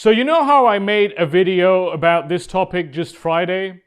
So you know how I made a video about this topic just Friday?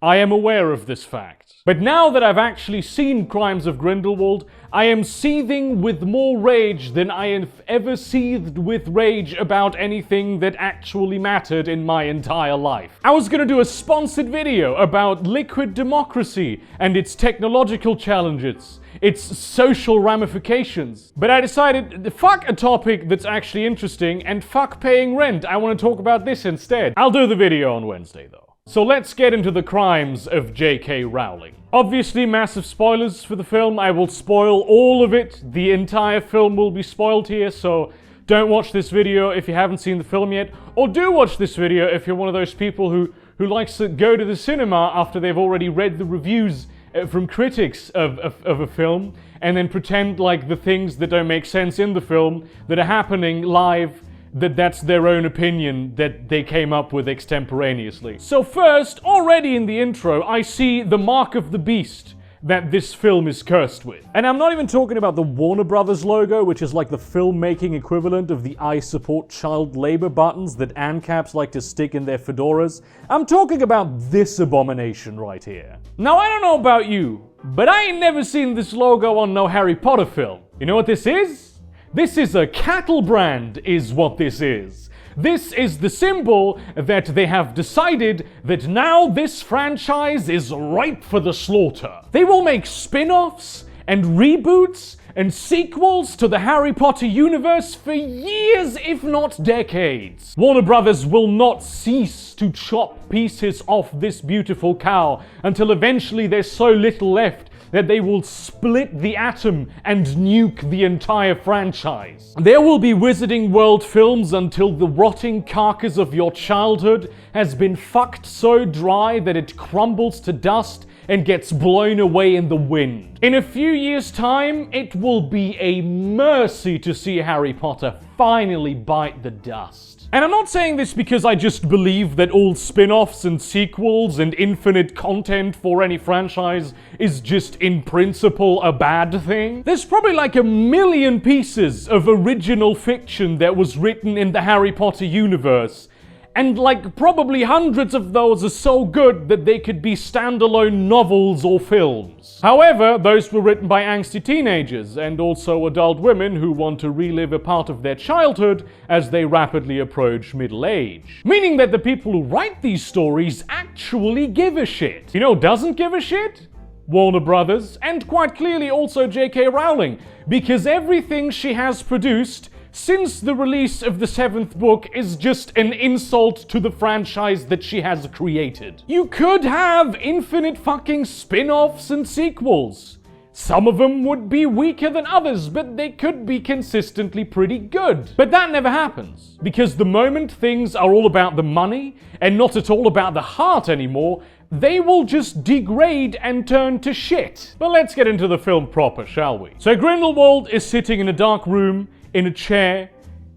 I am aware of this fact. But now that I've actually seen Crimes of Grindelwald, I am seething with more rage than I have ever seethed with rage about anything that actually mattered in my entire life. I was gonna do a sponsored video about liquid democracy and its technological challenges, its social ramifications. But I decided, fuck a topic that's actually interesting and fuck paying rent. I want to talk about this instead. I'll do the video on Wednesday though. So let's get into the crimes of J.K. Rowling. Obviously, massive spoilers for the film. I will spoil all of it. The entire film will be spoiled here, so don't watch this video if you haven't seen the film yet. Or do watch this video if you're one of those people who likes to go to the cinema after they've already read the reviews from critics of a film, and then pretend like the things that don't make sense in the film that are happening live, that's their own opinion that they came up with extemporaneously. So first, already in the intro, I see the mark of the beast that this film is cursed with. And I'm not even talking about the Warner Brothers logo, which is like the filmmaking equivalent of the I support child labor buttons that ANCAPs like to stick in their fedoras. I'm talking about this abomination right here. Now, I don't know about you, but I ain't never seen this logo on no Harry Potter film. You know what this is? This is a cattle brand, is what this is. This is the symbol that they have decided that now this franchise is ripe for the slaughter. They will make spin-offs and reboots and sequels to the Harry Potter universe for years, if not decades. Warner Brothers will not cease to chop pieces off this beautiful cow until eventually there's so little left that they will split the atom and nuke the entire franchise. There will be Wizarding World films until the rotting carcass of your childhood has been fucked so dry that it crumbles to dust and gets blown away in the wind. In a few years' time, it will be a mercy to see Harry Potter finally bite the dust. And I'm not saying this because I just believe that all spin-offs and sequels and infinite content for any franchise is just in principle a bad thing. There's probably like 1 million pieces of original fiction that was written in the Harry Potter universe. And like probably hundreds of those are so good that they could be standalone novels or films. However, those were written by angsty teenagers and also adult women who want to relive a part of their childhood as they rapidly approach middle age. Meaning that the people who write these stories actually give a shit. You know who doesn't give a shit? Warner Brothers, and quite clearly also J.K. Rowling, because everything she has produced since the release of the 7th book is just an insult to the franchise that she has created. You could have infinite fucking spin-offs and sequels. Some of them would be weaker than others, but they could be consistently pretty good. But that never happens, because the moment things are all about the money and not at all about the heart anymore, they will just degrade and turn to shit. But let's get into the film proper, shall we? So Grindelwald is sitting in a dark room, in a chair,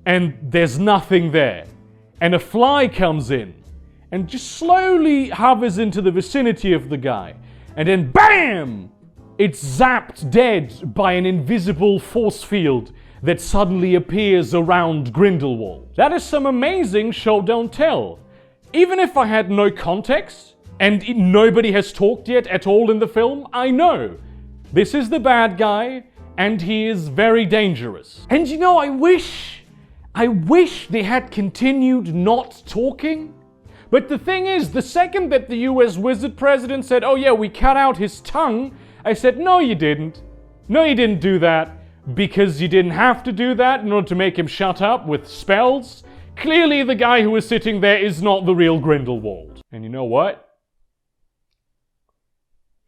and there's nothing there. And a fly comes in and just slowly hovers into the vicinity of the guy. And then BAM! It's zapped dead by an invisible force field that suddenly appears around Grindelwald. That is some amazing show don't tell. Even if I had no context, and nobody has talked yet at all in the film, I know this is the bad guy, and he is very dangerous. And you know, I wish they had continued not talking. But the thing is, the second that the US Wizard president said, oh yeah, we cut out his tongue, I said, no you didn't. No you didn't do that, because you didn't have to do that in order to make him shut up with spells. Clearly the guy who was sitting there is not the real Grindelwald. And you know what?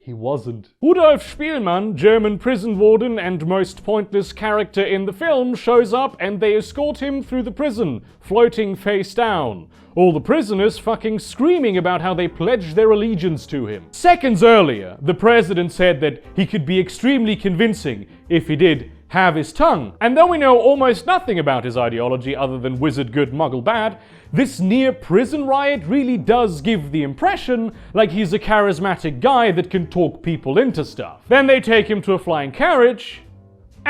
He wasn't. Rudolf Spielmann, German prison warden and most pointless character in the film, shows up and they escort him through the prison, floating face down. All the prisoners fucking screaming about how they pledged their allegiance to him. Seconds earlier, the president said that he could be extremely convincing if he did have his tongue. And though we know almost nothing about his ideology other than wizard good, muggle bad, this near prison riot really does give the impression like he's a charismatic guy that can talk people into stuff. Then they take him to a flying carriage,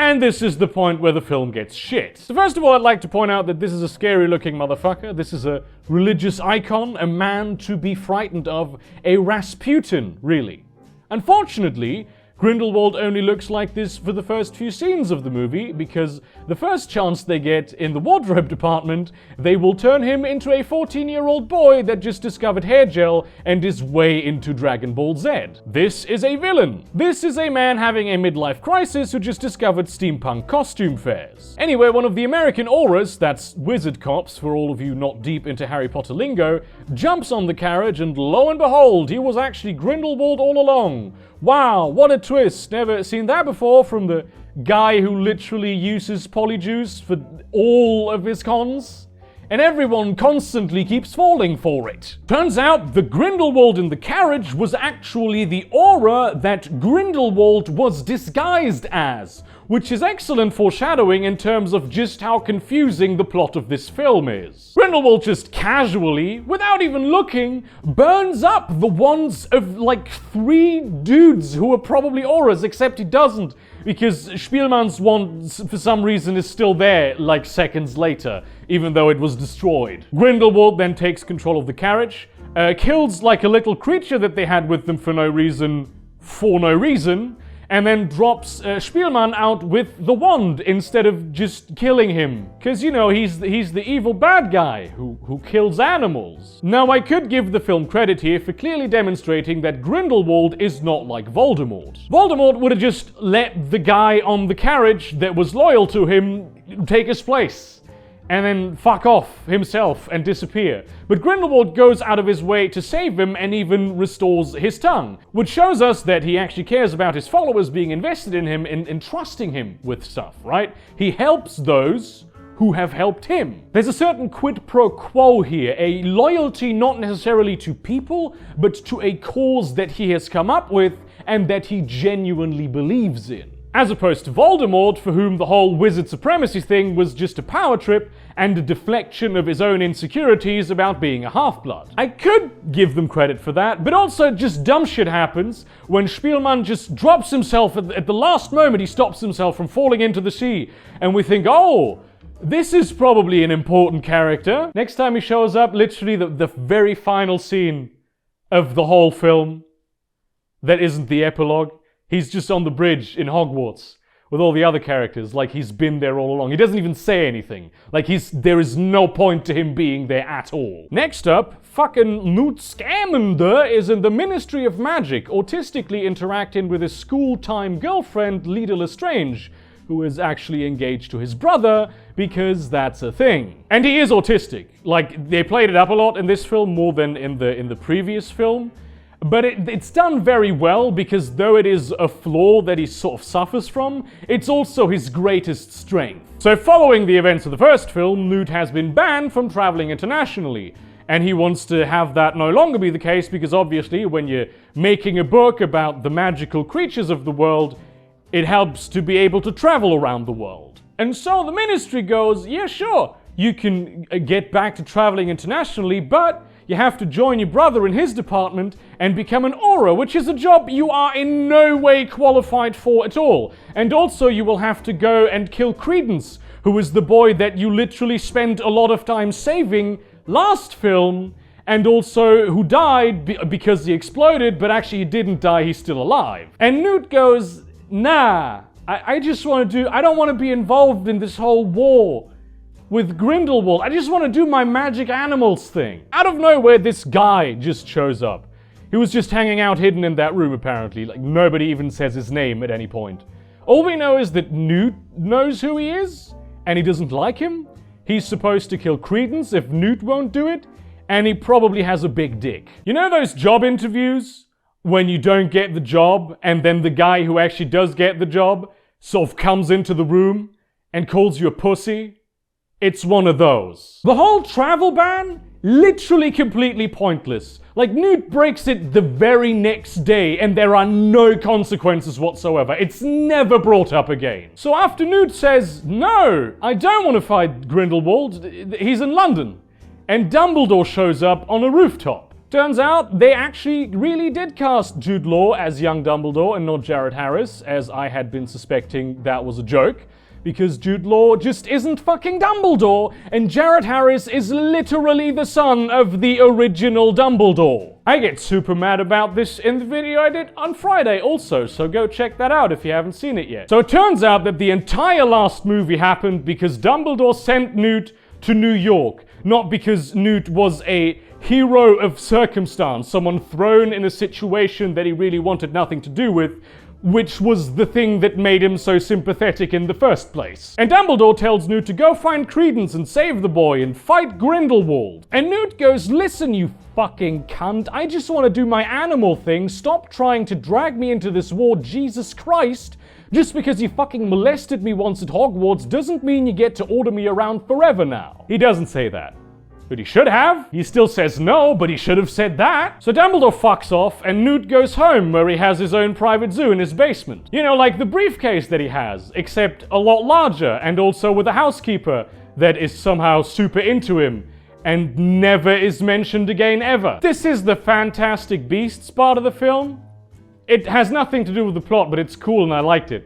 And this is the point where the film gets shit. So first of all, I'd like to point out that this is a scary looking motherfucker. This is a religious icon, a man to be frightened of, a Rasputin, really. Unfortunately, Grindelwald only looks like this for the first few scenes of the movie, because the first chance they get in the wardrobe department, they will turn him into a 14-year-old boy that just discovered hair gel and is way into Dragon Ball Z. This is a villain. This is a man having a midlife crisis who just discovered steampunk costume fairs. Anyway, one of the American auras, that's wizard cops for all of you not deep into Harry Potter lingo, jumps on the carriage and lo and behold, he was actually Grindelwald all along. Wow, what a twist. Never seen that before from the guy who literally uses polyjuice for all of his cons. And everyone constantly keeps falling for it. Turns out the Grindelwald in the carriage was actually the aura that Grindelwald was disguised as, which is excellent foreshadowing in terms of just how confusing the plot of this film is. Grindelwald just casually, without even looking, burns up the wands of like 3 dudes who are probably auras, except he doesn't, because Spielmann's wand, for some reason, is still there like seconds later, even though it was destroyed. Grindelwald then takes control of the carriage, kills like a little creature that they had with them for no reason, and then drops Spielmann out with the wand instead of just killing him. Because, you know, he's the evil bad guy who kills animals. Now, I could give the film credit here for clearly demonstrating that Grindelwald is not like Voldemort. Voldemort would have just let the guy on the carriage that was loyal to him take his place, and then fuck off himself and disappear. But Grindelwald goes out of his way to save him and even restores his tongue, which shows us that he actually cares about his followers being invested in him and trusting him with stuff, right? He helps those who have helped him. There's a certain quid pro quo here, a loyalty not necessarily to people, but to a cause that he has come up with and that he genuinely believes in. As opposed to Voldemort, for whom the whole wizard supremacy thing was just a power trip and a deflection of his own insecurities about being a half-blood. I could give them credit for that, but also just dumb shit happens when Spielmann just drops himself at the last moment. He stops himself from falling into the sea, and we think, oh, this is probably an important character. Next time he shows up, literally the very final scene of the whole film that isn't the epilogue, he's just on the bridge in Hogwarts with all the other characters, like he's been there all along. He doesn't even say anything. Like there is no point to him being there at all. Next up, fucking Newt Scamander is in the Ministry of Magic, autistically interacting with his school-time girlfriend, Leda Lestrange, who is actually engaged to his brother, because that's a thing. And he is autistic. Like, they played it up a lot in this film, more than in the previous film. But it's done very well, because though it is a flaw that he sort of suffers from, it's also his greatest strength. So following the events of the first film, Newt has been banned from traveling internationally. And he wants to have that no longer be the case, because obviously when you're making a book about the magical creatures of the world, it helps to be able to travel around the world. And so the ministry goes, yeah, sure, you can get back to traveling internationally, but you have to join your brother in his department and become an aura, which is a job you are in no way qualified for at all. And also you will have to go and kill Credence, who is the boy that you literally spent a lot of time saving last film, and also who died because he exploded, but actually he didn't die, he's still alive. And Newt goes, nah, I don't want to be involved in this whole war with Grindelwald. I just want to do my magic animals thing. Out of nowhere, this guy just shows up. He was just hanging out hidden in that room, apparently. Like, nobody even says his name at any point. All we know is that Newt knows who he is, and he doesn't like him. He's supposed to kill Credence if Newt won't do it, and he probably has a big dick. You know those job interviews when you don't get the job, and then the guy who actually does get the job sort of comes into the room and calls you a pussy? It's one of those. The whole travel ban, literally completely pointless. Like, Newt breaks it the very next day and there are no consequences whatsoever. It's never brought up again. So after Newt says, no, I don't want to fight Grindelwald, he's in London. And Dumbledore shows up on a rooftop. Turns out they actually really did cast Jude Law as young Dumbledore and not Jared Harris, as I had been suspecting that was a joke. Because Jude Law just isn't fucking Dumbledore, and Jared Harris is literally the son of the original Dumbledore. I get super mad about this in the video I did on Friday also, so go check that out if you haven't seen it yet. So it turns out that the entire last movie happened because Dumbledore sent Newt to New York, not because Newt was a hero of circumstance, someone thrown in a situation that he really wanted nothing to do with, which was the thing that made him so sympathetic in the first place. And Dumbledore tells Newt to go find Credence and save the boy and fight Grindelwald. And Newt goes, listen, you fucking cunt, I just want to do my animal thing, stop trying to drag me into this war, Jesus Christ. Just because you fucking molested me once at Hogwarts doesn't mean you get to order me around forever now. He doesn't say that. But he should have. He still says no, but he should have said that. So Dumbledore fucks off and Newt goes home where he has his own private zoo in his basement. You know, like the briefcase that he has, except a lot larger and also with a housekeeper that is somehow super into him and never is mentioned again ever. This is the Fantastic Beasts part of the film. It has nothing to do with the plot, but it's cool and I liked it.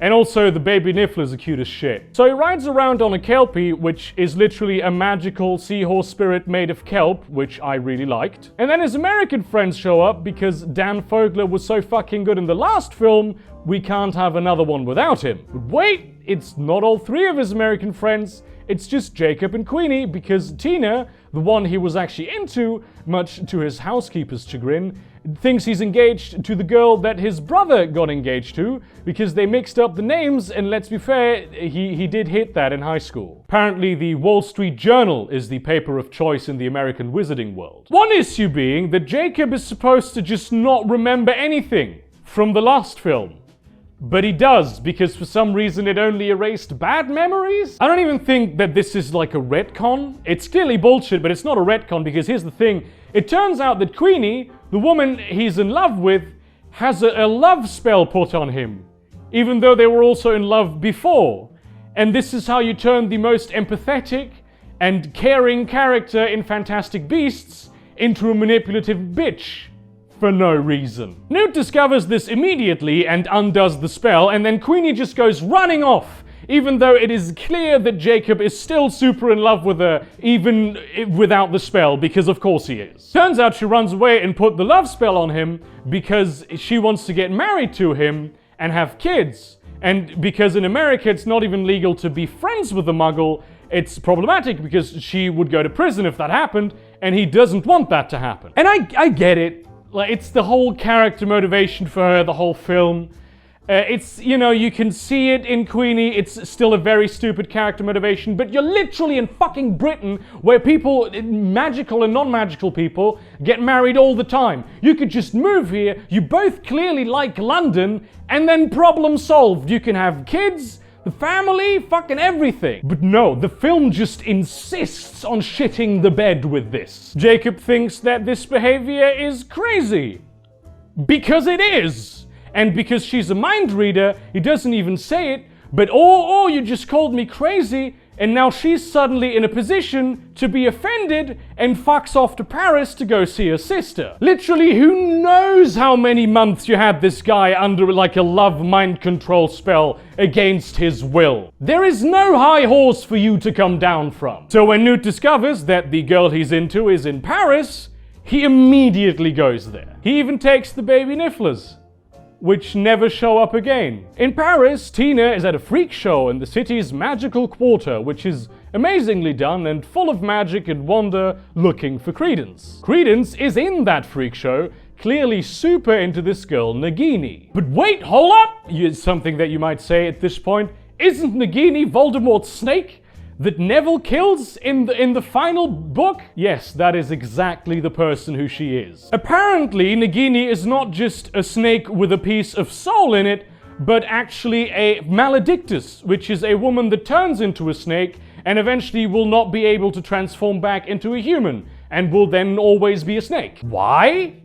And also, the baby Nifflers are cute as shit. So he rides around on a Kelpie, which is literally a magical seahorse spirit made of kelp, which I really liked. And then his American friends show up because Dan Fogler was so fucking good in the last film, we can't have another one without him. But wait, it's not all three of his American friends. It's just Jacob and Queenie, because Tina, the one he was actually into, much to his housekeeper's chagrin, thinks he's engaged to the girl that his brother got engaged to, because they mixed up the names, and let's be fair, he did hit that in high school. Apparently, the Wall Street Journal is the paper of choice in the American wizarding world. One issue being that Jacob is supposed to just not remember anything from the last film. But he does, because for some reason it only erased bad memories? I don't even think that this is like a retcon. It's clearly bullshit, but it's not a retcon, because here's the thing. It turns out that Queenie, the woman he's in love with, has a love spell put on him, even though they were also in love before. And this is how you turn the most empathetic and caring character in Fantastic Beasts into a manipulative bitch. For no reason. Newt discovers this immediately and undoes the spell, and then Queenie just goes running off, even though it is clear that Jacob is still super in love with her, even without the spell, because of course he is. Turns out she runs away and put the love spell on him because she wants to get married to him and have kids. And because in America it's not even legal to be friends with a muggle, it's problematic because she would go to prison if that happened, and he doesn't want that to happen. And I get it. Like, it's the whole character motivation for her, the whole film. It's, you know, you can see it in Queenie. It's still a very stupid character motivation, but you're literally in fucking Britain where people, magical and non-magical people, get married all the time. You could just move here, you both clearly like London, and then problem solved. You can have kids, the family, fucking everything. But no, the film just insists on shitting the bed with this. Jacob thinks that this behavior is crazy. Because it is. And because she's a mind reader, he doesn't even say it, but oh, you just called me crazy, and now she's suddenly in a position to be offended and fucks off to Paris to go see her sister. Literally, who knows how many months you had this guy under like a love mind control spell against his will. There is no high horse for you to come down from. So when Newt discovers that the girl he's into is in Paris, he immediately goes there. He even takes the baby Nifflers, which never show up again. In Paris, Tina is at a freak show in the city's magical quarter, which is amazingly done and full of magic and wonder, looking for Credence. Credence is in that freak show, clearly super into this girl, Nagini. But wait, hold up! Something that you might say at this point, isn't Nagini Voldemort's snake that Neville kills in the final book? Yes, that is exactly the person who she is. Apparently, Nagini is not just a snake with a piece of soul in it, but actually a maledictus, which is a woman that turns into a snake and eventually will not be able to transform back into a human, and will then always be a snake. Why?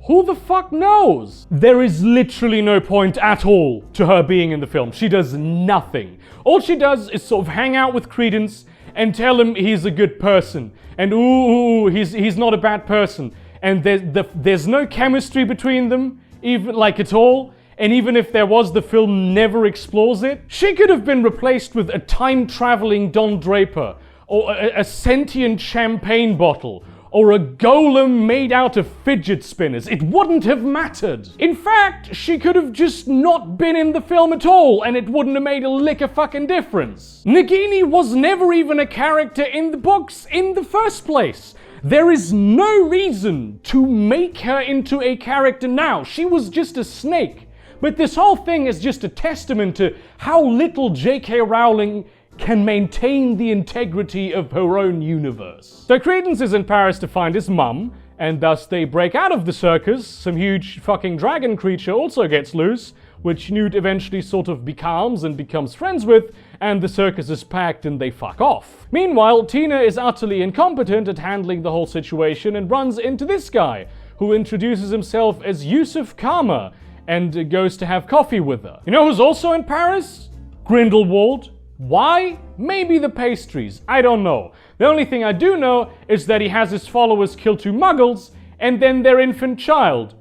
Who the fuck knows? There is literally no point at all to her being in the film. She does nothing. All she does is sort of hang out with Credence and tell him he's a good person. And ooh, he's not a bad person. and there's no chemistry between them, even like at all. And even if there was, the film never explores it. She could have been replaced with a time-traveling Don Draper, or a sentient champagne bottle, or a golem made out of fidget spinners. It wouldn't have mattered. In fact, she could have just not been in the film at all, and it wouldn't have made a lick of fucking difference. Nagini was never even a character in the books in the first place. There is no reason to make her into a character now. She was just a snake. But this whole thing is just a testament to how little J.K. Rowling can maintain the integrity of her own universe. So Credence is in Paris to find his mum, and thus they break out of the circus. Some huge fucking dragon creature also gets loose, which Newt eventually sort of becalms and becomes friends with, and the circus is packed and they fuck off. Meanwhile, Tina is utterly incompetent at handling the whole situation and runs into this guy, who introduces himself as Yusuf Karma, and goes to have coffee with her. You know who's also in Paris? Grindelwald. Why? Maybe the pastries. I don't know. The only thing I do know is that he has his followers kill 2 muggles and then their infant child.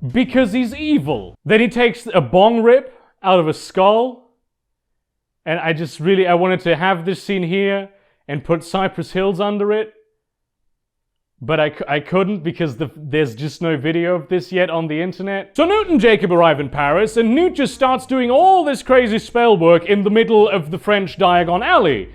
Because he's evil. Then he takes a bong rip out of a skull. And I wanted to have this scene here and put Cypress Hills under it. But I couldn't because there's just no video of this yet on the internet. So Newt and Jacob arrive in Paris, and Newt just starts doing all this crazy spell work in the middle of the French Diagon Alley.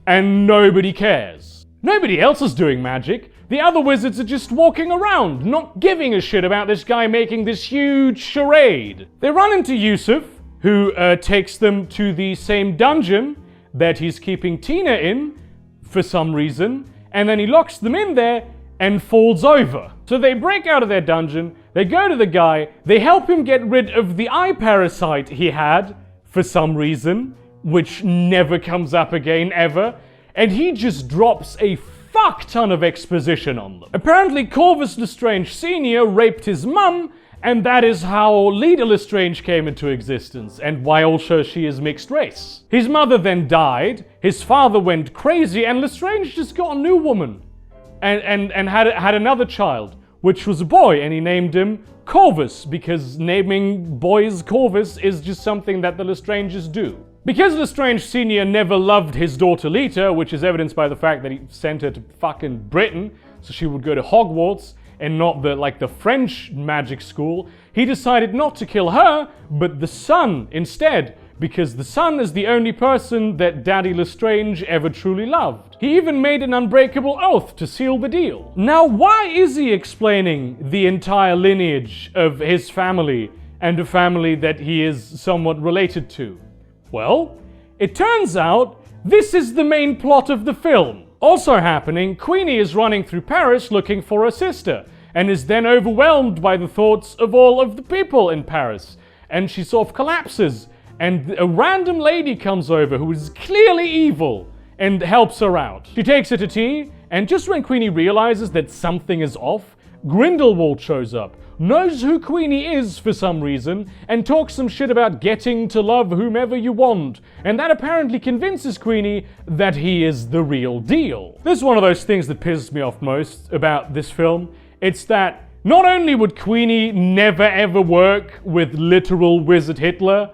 And nobody cares. Nobody else is doing magic. The other wizards are just walking around, not giving a shit about this guy making this huge charade. They run into Yusuf, who takes them to the same dungeon that he's keeping Tina in, for some reason, and then he locks them in there and falls over. So they break out of their dungeon, they go to the guy, they help him get rid of the eye parasite he had, for some reason, which never comes up again, ever, and he just drops a fuck ton of exposition on them. Apparently Corvus Lestrange Sr. raped his mum, and that is how Leda Lestrange came into existence, and why also she is mixed race. His mother then died, his father went crazy, and Lestrange just got a new woman. And had another child, which was a boy, and he named him Corvus, because naming boys Corvus is just something that the Lestranges do. Because Lestrange Sr. never loved his daughter Leta, which is evidenced by the fact that he sent her to fucking Britain, so she would go to Hogwarts, and not the French magic school, he decided not to kill her, but the son instead, because the son is the only person that Daddy Lestrange ever truly loved. He even made an unbreakable oath to seal the deal. Now, why is he explaining the entire lineage of his family and a family that he is somewhat related to? Well, it turns out this is the main plot of the film. Also happening, Queenie is running through Paris looking for her sister, and is then overwhelmed by the thoughts of all of the people in Paris, and she sort of collapses. And a random lady comes over who is clearly evil and helps her out. She takes her to tea, and just when Queenie realizes that something is off, Grindelwald shows up, knows who Queenie is for some reason, and talks some shit about getting to love whomever you want. And that apparently convinces Queenie that he is the real deal. This is one of those things that pisses me off most about this film. It's that not only would Queenie never ever work with literal wizard Hitler,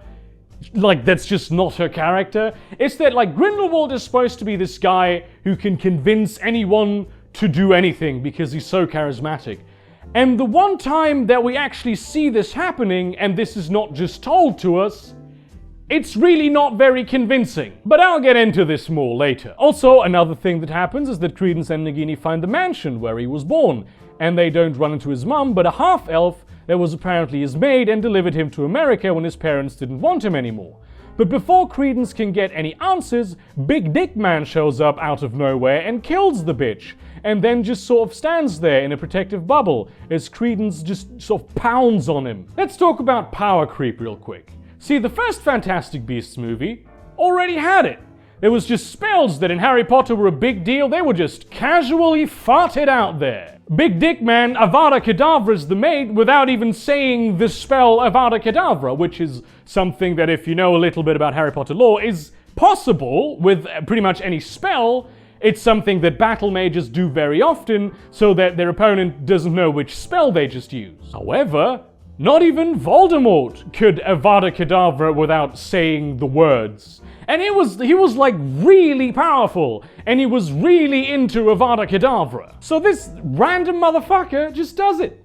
that's just not her character. It's that, Grindelwald is supposed to be this guy who can convince anyone to do anything because he's so charismatic. And the one time that we actually see this happening, and this is not just told to us, it's really not very convincing. But I'll get into this more later. Also, another thing that happens is that Credence and Nagini find the mansion where he was born, and they don't run into his mum, but a half-elf that was apparently his maid and delivered him to America when his parents didn't want him anymore. But before Credence can get any answers, Big Dick Man shows up out of nowhere and kills the bitch, and then just sort of stands there in a protective bubble as Credence just sort of pounds on him. Let's talk about power creep real quick. See, the first Fantastic Beasts movie already had it. There was just spells that in Harry Potter were a big deal. They were just casually farted out there. Big Dick Man Avada Kedavra's the maid without even saying the spell Avada Kedavra, which is something that, if you know a little bit about Harry Potter lore, is possible with pretty much any spell. It's something that battle mages do very often, so that their opponent doesn't know which spell they just used. However, not even Voldemort could Avada Kedavra without saying the words. And he was like really powerful, and he was really into Avada Kedavra. So this random motherfucker just does it.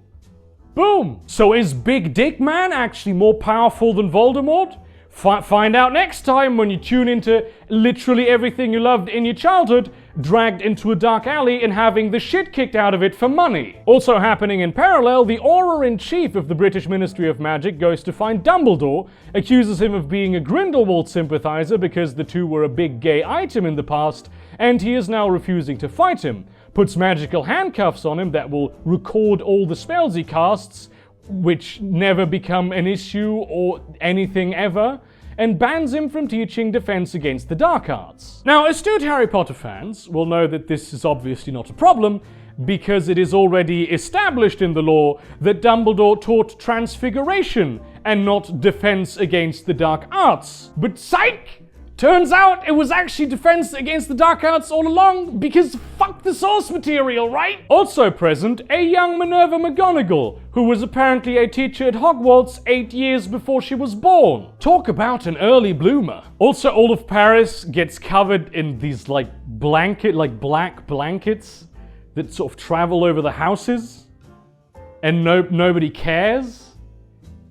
Boom! So is Big Dick Man actually more powerful than Voldemort? Find out next time when you tune into literally everything you loved in your childhood, dragged into a dark alley and having the shit kicked out of it for money. Also happening in parallel, the Auror-in-Chief of the British Ministry of Magic goes to find Dumbledore, accuses him of being a Grindelwald sympathizer because the two were a big gay item in the past, and he is now refusing to fight him. Puts magical handcuffs on him that will record all the spells he casts, which never become an issue or anything ever, and bans him from teaching defense against the dark arts. Now, astute Harry Potter fans will know that this is obviously not a problem, because it is already established in the lore that Dumbledore taught transfiguration and not defense against the dark arts. But psych! Turns out it was actually defense against the dark arts all along, because fuck the source material, right? Also present, a young Minerva McGonagall, who was apparently a teacher at Hogwarts 8 years before she was born. Talk about an early bloomer. Also, all of Paris gets covered in these black blankets that sort of travel over the houses, and nobody cares.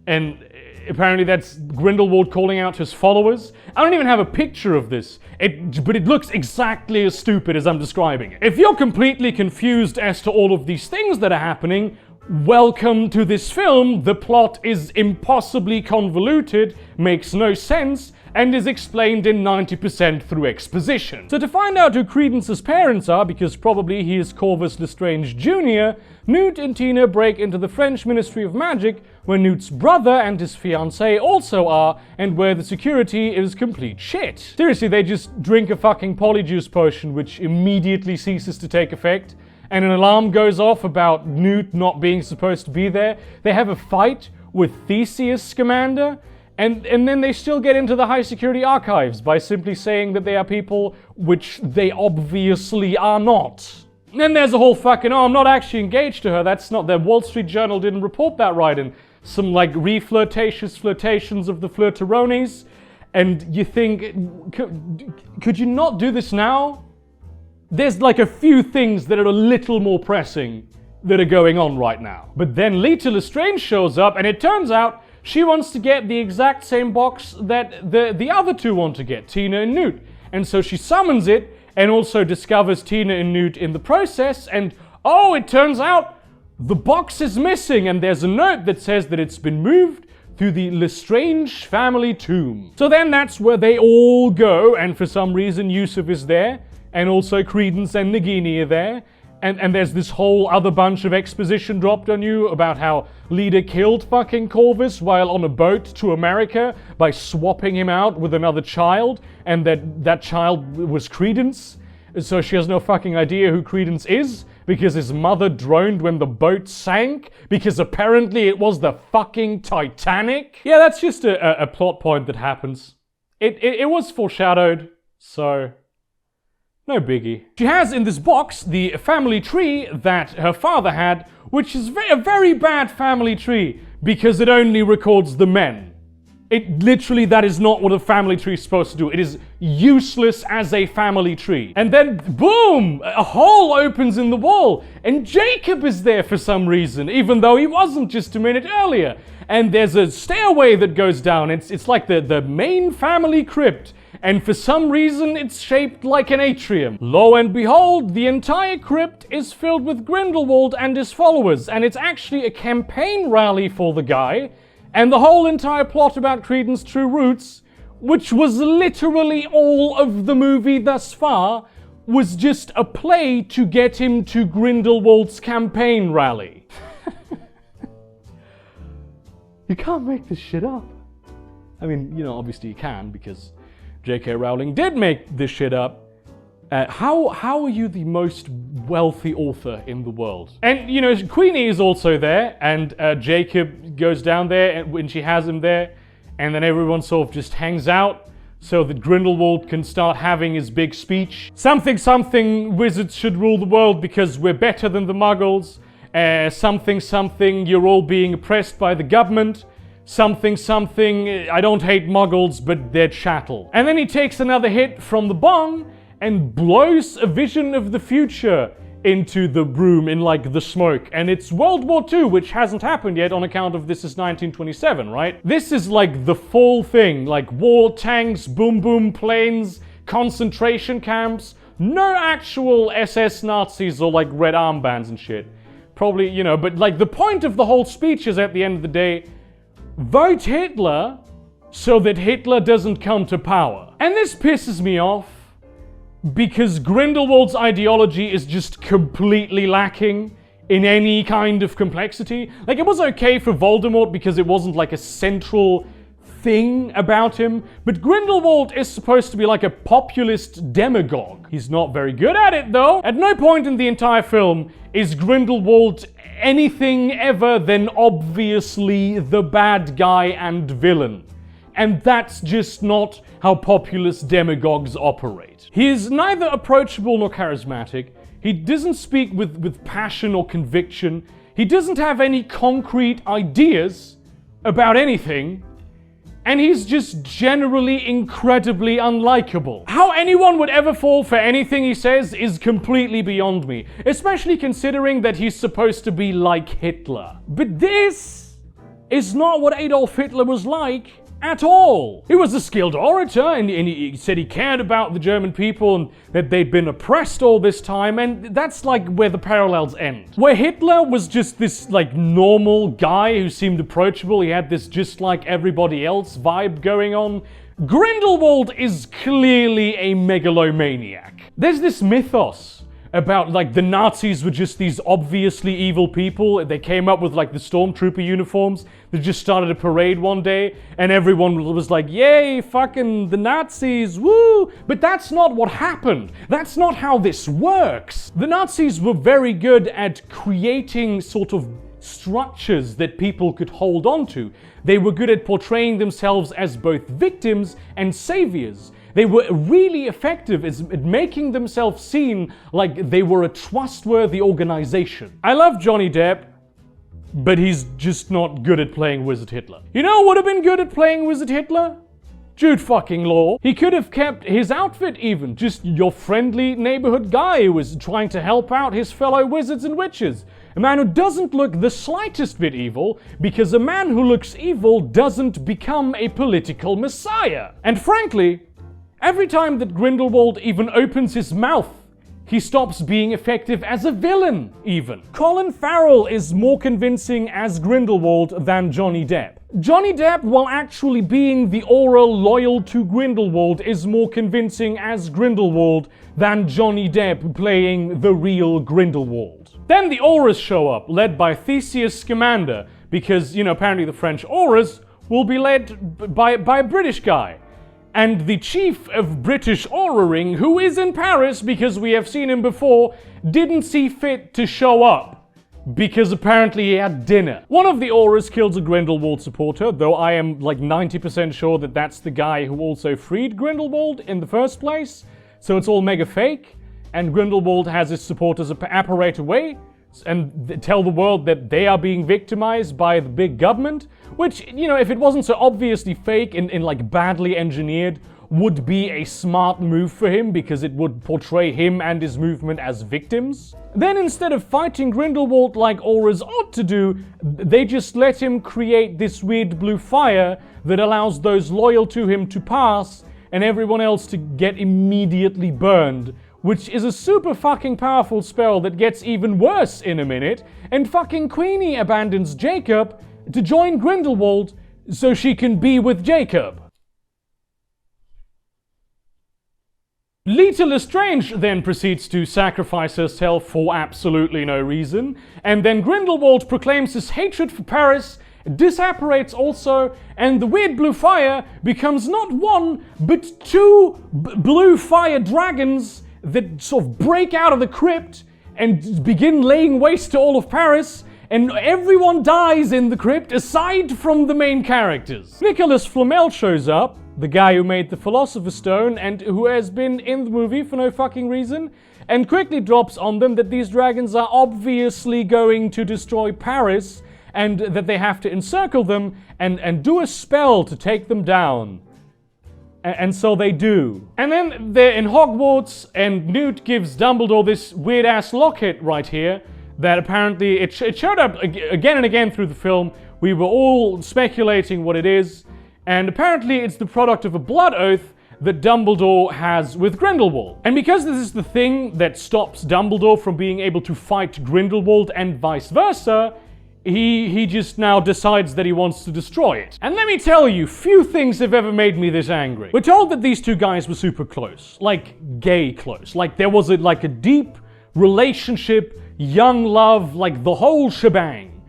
And apparently that's Grindelwald calling out to his followers. I don't even have a picture of this, but it looks exactly as stupid as I'm describing it. If you're completely confused as to all of these things that are happening, welcome to this film. The plot is impossibly convoluted, makes no sense, and is explained in 90% through exposition. So to find out who Credence's parents are, because probably he is Corvus Lestrange Jr., Newt and Tina break into the French Ministry of Magic, where Newt's brother and his fiancée also are, and where the security is complete shit. Seriously, they just drink a fucking polyjuice potion, which immediately ceases to take effect, and an alarm goes off about Newt not being supposed to be there. They have a fight with Theseus Scamander, and then they still get into the high security archives by simply saying that they are people, which they obviously are not. And then there's a whole fucking, oh, I'm not actually engaged to her, that's not, the Wall Street Journal didn't report that right, and some re-flirtatious flirtations of the flirtaronis, and you think, could you not do this now? There's a few things that are a little more pressing that are going on right now. But then Leta Lestrange shows up, and it turns out she wants to get the exact same box that the other two want to get, Tina and Newt. And so she summons it, and also discovers Tina and Newt in the process, and oh, it turns out the box is missing, and there's a note that says that it's been moved to the Lestrange family tomb. So then that's where they all go, and for some reason Yusuf is there, and also Credence and Nagini are there, and there's this whole other bunch of exposition dropped on you about how Leda killed fucking Corvus while on a boat to America by swapping him out with another child, and that child was Credence. So she has no fucking idea who Credence is, because his mother droned when the boat sank, because apparently it was the fucking Titanic. Yeah, that's just a plot point that happens. It was foreshadowed, so no biggie. She has in this box the family tree that her father had, which is a very bad family tree because it only records the men. That is not what a family tree is supposed to do. It is useless as a family tree. And then, boom! A hole opens in the wall, and Jacob is there for some reason, even though he wasn't just a minute earlier. And there's a stairway that goes down. It's like the main family crypt. And for some reason, it's shaped like an atrium. Lo and behold, the entire crypt is filled with Grindelwald and his followers, and it's actually a campaign rally for the guy, and the whole entire plot about Credence's true roots, which was literally all of the movie thus far, was just a play to get him to Grindelwald's campaign rally. You can't make this shit up. I mean, obviously you can, because J.K. Rowling did make this shit up. How are you the most wealthy author in the world? And, Queenie is also there, and Jacob goes down there when she has him there, and then everyone sort of just hangs out. so that Grindelwald can start having his big speech. Something something, wizards should rule the world because we're better than the muggles. Something something, you're all being oppressed by the government. Something something, I don't hate muggles, but they're chattel. And then he takes another hit from the bong and blows a vision of the future into the room in like the smoke. And it's World War II, which hasn't happened yet on account of this is 1927, right? This is like the full thing, like war, tanks, boom boom planes, concentration camps, no actual SS Nazis or like red armbands and shit. Probably, you know, but like the point of the whole speech is at the end of the day, vote Hitler so that Hitler doesn't come to power. And this pisses me off because Grindelwald's ideology is just completely lacking in any kind of complexity. Like, it was okay for Voldemort because it wasn't like a central thing about him, but Grindelwald is supposed to be like a populist demagogue. He's not very good at it though. At no point in the entire film is Grindelwald anything ever than obviously the bad guy and villain. And that's just not how populist demagogues operate. He is neither approachable nor charismatic. He doesn't speak with passion or conviction. He doesn't have any concrete ideas about anything. And he's just generally incredibly unlikable. How anyone would ever fall for anything he says is completely beyond me, especially considering that he's supposed to be like Hitler. But this is not what Adolf Hitler was like at all. He was a skilled orator, and he said he cared about the German people and that they'd been oppressed all this time, and that's like where the parallels end. Where Hitler was just this like normal guy who seemed approachable, he had this just like everybody else vibe going on. Grindelwald is clearly a megalomaniac. There's this mythos about like the Nazis were just these obviously evil people. They came up with like the stormtrooper uniforms. They just started a parade one day and everyone was like, yay, fucking the Nazis, woo! But that's not what happened. That's not how this works. The Nazis were very good at creating sort of structures that people could hold on to. They were good at portraying themselves as both victims and saviors. They were really effective at making themselves seem like they were a trustworthy organization. I love Johnny Depp, but he's just not good at playing Wizard Hitler. You know who would have been good at playing Wizard Hitler? Jude fucking Law. He could have kept his outfit even, just your friendly neighborhood guy who was trying to help out his fellow wizards and witches. A man who doesn't look the slightest bit evil, because a man who looks evil doesn't become a political messiah. And frankly, every time that Grindelwald even opens his mouth, he stops being effective as a villain, even. Colin Farrell is more convincing as Grindelwald than Johnny Depp. Johnny Depp, while actually being the aura loyal to Grindelwald, is more convincing as Grindelwald than Johnny Depp playing the real Grindelwald. Then the auras show up, led by Theseus Scamander, because, you know, apparently the French auras will be led by a British guy. And the chief of British Auraring, who is in Paris because we have seen him before, didn't see fit to show up because apparently he had dinner. One of the auras kills a Grindelwald supporter, though I am like 90% sure that that's the guy who also freed Grindelwald in the first place. So it's all mega fake, and Grindelwald has his supporters apparate away and tell the world that they are being victimized by the big government, which, you know, if it wasn't so obviously fake and like badly engineered, would be a smart move for him because it would portray him and his movement as victims. Then instead of fighting Grindelwald like auras ought to do, they just let him create this weird blue fire that allows those loyal to him to pass and everyone else to get immediately burned, which is a super fucking powerful spell that gets even worse in a minute, and fucking Queenie abandons Jacob to join Grindelwald so she can be with Jacob. Leta Lestrange then proceeds to sacrifice herself for absolutely no reason, and then Grindelwald proclaims his hatred for Paris, disapparates also, and the weird blue fire becomes not one, but two blue fire dragons that sort of break out of the crypt and begin laying waste to all of Paris, and everyone dies in the crypt aside from the main characters. Nicholas Flamel shows up, the guy who made the Philosopher's Stone and who has been in the movie for no fucking reason, and quickly drops on them that these dragons are obviously going to destroy Paris and that they have to encircle them and do a spell to take them down. And so they do. And then they're in Hogwarts, and Newt gives Dumbledore this weird-ass locket right here that apparently it showed up again and again through the film. We were all speculating what it is, and apparently it's the product of a blood oath that Dumbledore has with Grindelwald. And because this is the thing that stops Dumbledore from being able to fight Grindelwald and vice versa, he just now decides that he wants to destroy it. And let me tell you, few things have ever made me this angry. We're told that these two guys were super close, like gay close, like there was a deep relationship, young love, like the whole shebang.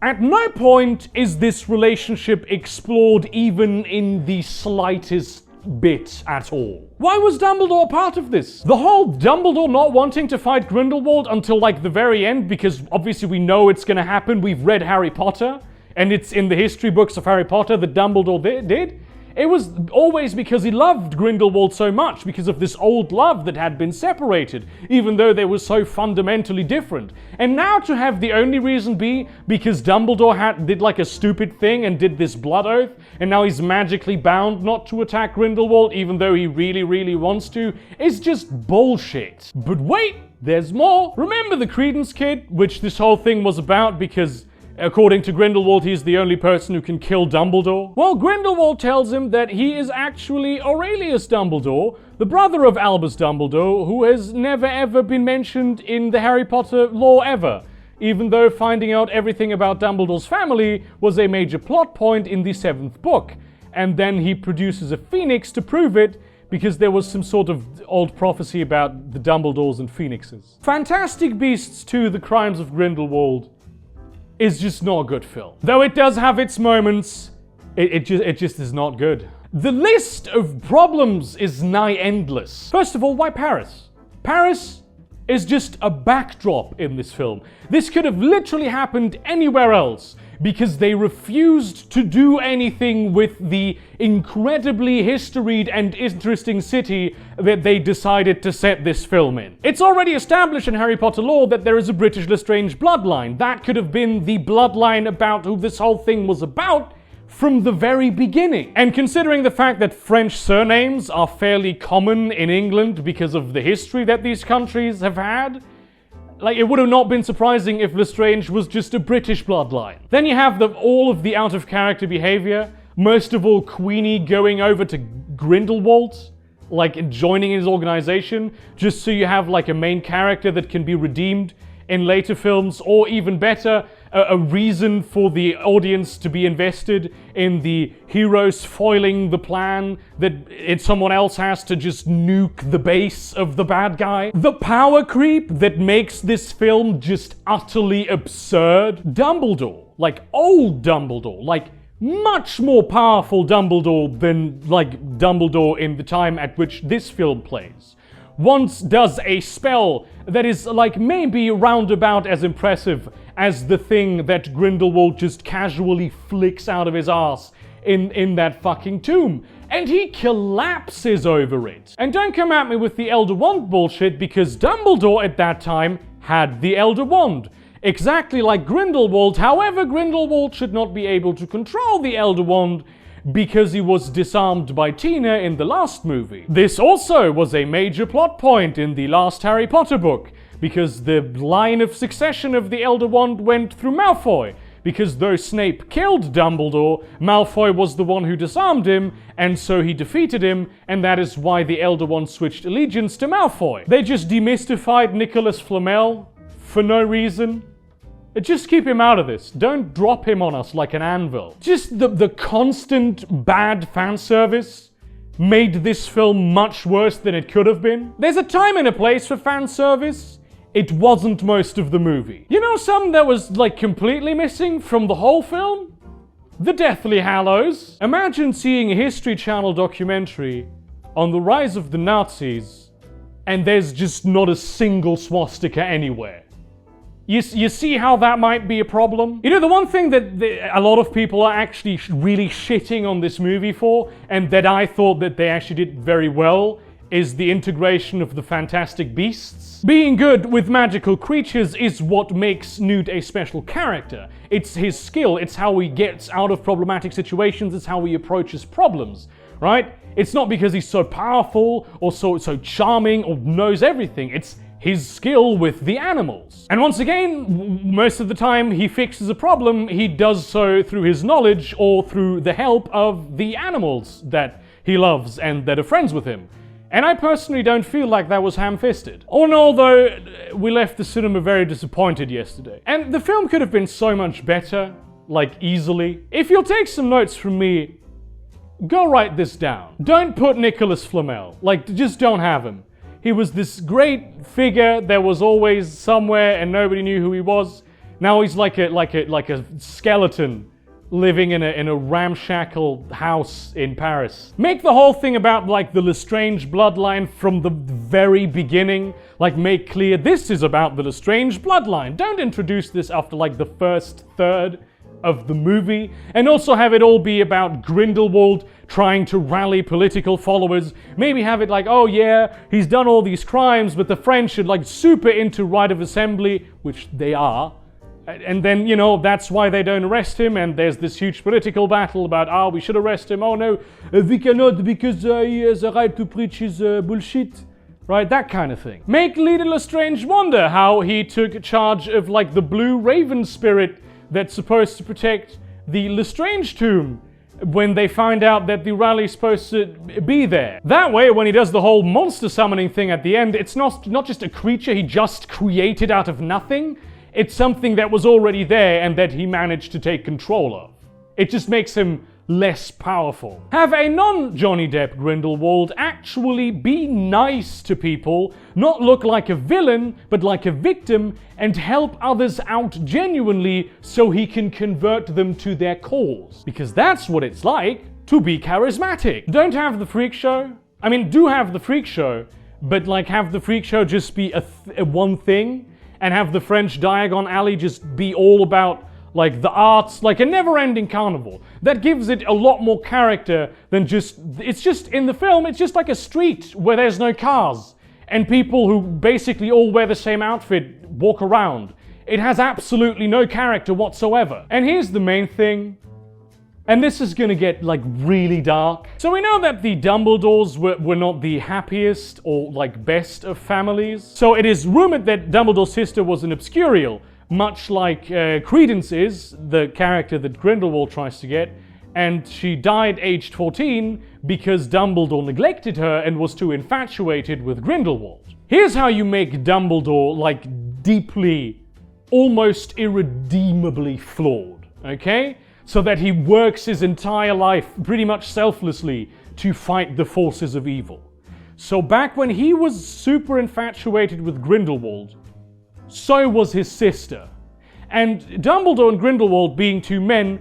At no point is this relationship explored even in the slightest bit at all. Why was Dumbledore part of this? The whole Dumbledore not wanting to fight Grindelwald until like the very end, because obviously we know it's gonna happen. We've read Harry Potter, and it's in the history books of Harry Potter that Dumbledore did. It was always because he loved Grindelwald so much, because of this old love that had been separated, even though they were so fundamentally different. And now to have the only reason be because Dumbledore did like a stupid thing and did this blood oath, and now he's magically bound not to attack Grindelwald, even though he really, really wants to, is just bullshit. But wait, there's more. Remember the Credence kid, which this whole thing was about because according to Grindelwald, he's the only person who can kill Dumbledore? Well, Grindelwald tells him that he is actually Aurelius Dumbledore, the brother of Albus Dumbledore, who has never ever been mentioned in the Harry Potter lore ever, even though finding out everything about Dumbledore's family was a major plot point in the 7th book. And then he produces a phoenix to prove it, because there was some sort of old prophecy about the Dumbledores and phoenixes. Fantastic Beasts 2: The Crimes of Grindelwald is just not a good film. Though it does have its moments, it just is not good. The list of problems is nigh endless. First of all, why Paris? Paris is just a backdrop in this film. This could have literally happened anywhere else, because they refused to do anything with the incredibly historied and interesting city that they decided to set this film in. It's already established in Harry Potter lore that there is a British Lestrange bloodline. That could have been the bloodline about who this whole thing was about from the very beginning. And considering the fact that French surnames are fairly common in England because of the history that these countries have had, like, it would have not been surprising if Lestrange was just a British bloodline. Then you have all of the out-of-character behavior. Most of all, Queenie going over to Grindelwald, like joining his organization, just so you have like a main character that can be redeemed in later films, or even better, a reason for the audience to be invested in the heroes foiling the plan that someone else has to just nuke the base of the bad guy. The power creep that makes this film just utterly absurd. Dumbledore, like old Dumbledore, like much more powerful Dumbledore than like Dumbledore in the time at which this film plays, once does a spell that is like maybe roundabout as impressive as the thing that Grindelwald just casually flicks out of his ass in that fucking tomb. And he collapses over it. And don't come at me with the Elder Wand bullshit, because Dumbledore at that time had the Elder Wand. Exactly like Grindelwald. However, Grindelwald should not be able to control the Elder Wand because he was disarmed by Tina in the last movie. This also was a major plot point in the last Harry Potter book, because the line of succession of the Elder Wand went through Malfoy. Because though Snape killed Dumbledore, Malfoy was the one who disarmed him, and so he defeated him, and that is why the Elder Wand switched allegiance to Malfoy. They just demystified Nicholas Flamel for no reason. Just keep him out of this. Don't drop him on us like an anvil. Just the constant bad fan service made this film much worse than it could have been. There's a time and a place for fan service. It wasn't most of the movie. You know something that was like completely missing from the whole film? The Deathly Hallows. Imagine seeing a History Channel documentary on the rise of the Nazis and there's just not a single swastika anywhere. You see how that might be a problem? You know, the one thing that a lot of people are actually really shitting on this movie for, and that I thought that they actually did very well, is the integration of the Fantastic Beasts. Being good with magical creatures is what makes Newt a special character. It's his skill, it's how he gets out of problematic situations, it's how he approaches problems, right? It's not because he's so powerful or so charming or knows everything. It's his skill with the animals. And once again, most of the time he fixes a problem, he does so through his knowledge or through the help of the animals that he loves and that are friends with him. And I personally don't feel like that was ham-fisted. Although we left the cinema very disappointed yesterday. And the film could have been so much better, like easily. If you'll take some notes from me, go write this down. Don't put Nicholas Flamel. Like, just don't have him. He was this great figure that was always somewhere and nobody knew who he was. Now he's like a skeleton living in a ramshackle house in Paris. Make the whole thing about like the Lestrange bloodline from the very beginning. Like, make clear this is about the Lestrange bloodline. Don't introduce this after like the first third of the movie, and also have it all be about Grindelwald trying to rally political followers. Maybe have it like, oh yeah, he's done all these crimes, but the French should like super into right of assembly, which they are. And then, you know, that's why they don't arrest him, and there's this huge political battle about, we should arrest him, oh no, we cannot because he has a right to preach his bullshit. Right, that kind of thing. Make Leda Lestrange wonder how he took charge of like the blue raven spirit that's supposed to protect the Lestrange tomb when they find out that the rally's supposed to be there. That way, when he does the whole monster summoning thing at the end, it's not just a creature he just created out of nothing. It's something that was already there and that he managed to take control of. It just makes him less powerful. Have a non-Johnny Depp Grindelwald actually be nice to people, not look like a villain, but like a victim, and help others out genuinely so he can convert them to their cause. Because that's what it's like to be charismatic. Don't have the freak show. I mean, do have the freak show, but like have the freak show just be a one thing, and have the French Diagon Alley just be all about like the arts, like a never-ending carnival. That gives it a lot more character than it's just in the film, it's just like a street where there's no cars and people who basically all wear the same outfit walk around. It has absolutely no character whatsoever. And here's the main thing, and this is gonna get like really dark. So we know that the Dumbledores were not the happiest or like best of families. So it is rumored that Dumbledore's sister was an Obscurial, much like Credence is, the character that Grindelwald tries to get, and she died aged 14 because Dumbledore neglected her and was too infatuated with Grindelwald. Here's how you make Dumbledore like deeply, almost irredeemably flawed, okay? So that he works his entire life pretty much selflessly to fight the forces of evil. So back when he was super infatuated with Grindelwald, so was his sister. And Dumbledore and Grindelwald, being two men,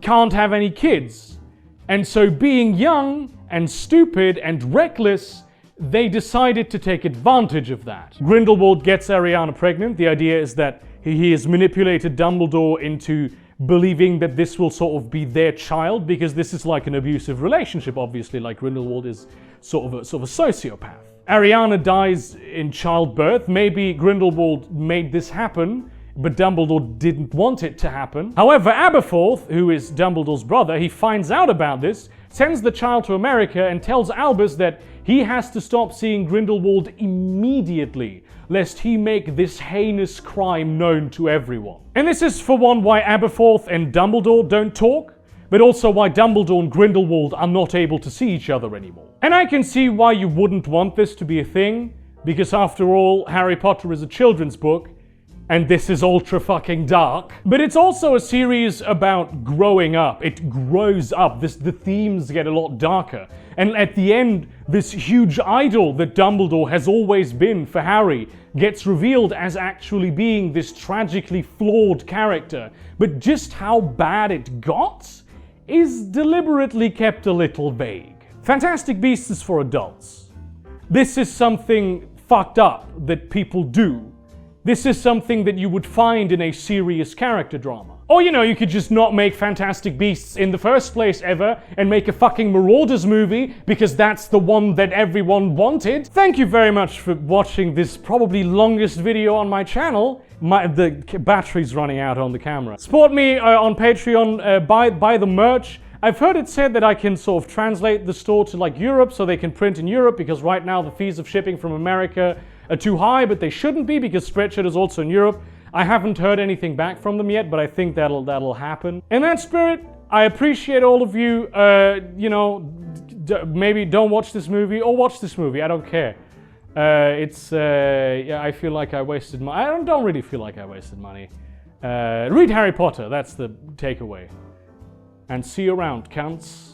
can't have any kids. And so being young and stupid and reckless, they decided to take advantage of that. Grindelwald gets Ariana pregnant. The idea is that he has manipulated Dumbledore into believing that this will sort of be their child, because this is like an abusive relationship, obviously, like Grindelwald is sort of a sociopath. Ariana dies in childbirth. Maybe Grindelwald made this happen, but Dumbledore didn't want it to happen. However, Aberforth, who is Dumbledore's brother, he finds out about this, sends the child to America, and tells Albus that he has to stop seeing Grindelwald immediately, lest he make this heinous crime known to everyone. And this is, for one, why Aberforth and Dumbledore don't talk, but also why Dumbledore and Grindelwald are not able to see each other anymore. And I can see why you wouldn't want this to be a thing, because after all, Harry Potter is a children's book, and this is ultra fucking dark. But it's also a series about growing up. It grows up. The themes get a lot darker. And at the end, this huge idol that Dumbledore has always been for Harry gets revealed as actually being this tragically flawed character. But just how bad it got is deliberately kept a little vague. Fantastic Beasts is for adults. This is something fucked up that people do, This is something that you would find in a serious character drama. Or, you know, you could just not make Fantastic Beasts in the first place ever and make a fucking Marauders movie because that's the one that everyone wanted. Thank you very much for watching this probably longest video on my channel. The battery's running out on the camera. Support me on Patreon, buy the merch. I've heard it said that I can sort of translate the store to like Europe so they can print in Europe, because right now the fees of shipping from America are too high, but they shouldn't be because Spreadshirt is also in Europe. I haven't heard anything back from them yet, but I think that'll happen. In that spirit, I appreciate all of you. You know, maybe don't watch this movie or watch this movie. I don't care. Yeah, I feel like I wasted money. I don't really feel like I wasted money. Read Harry Potter. That's the takeaway. And see you around, cunts.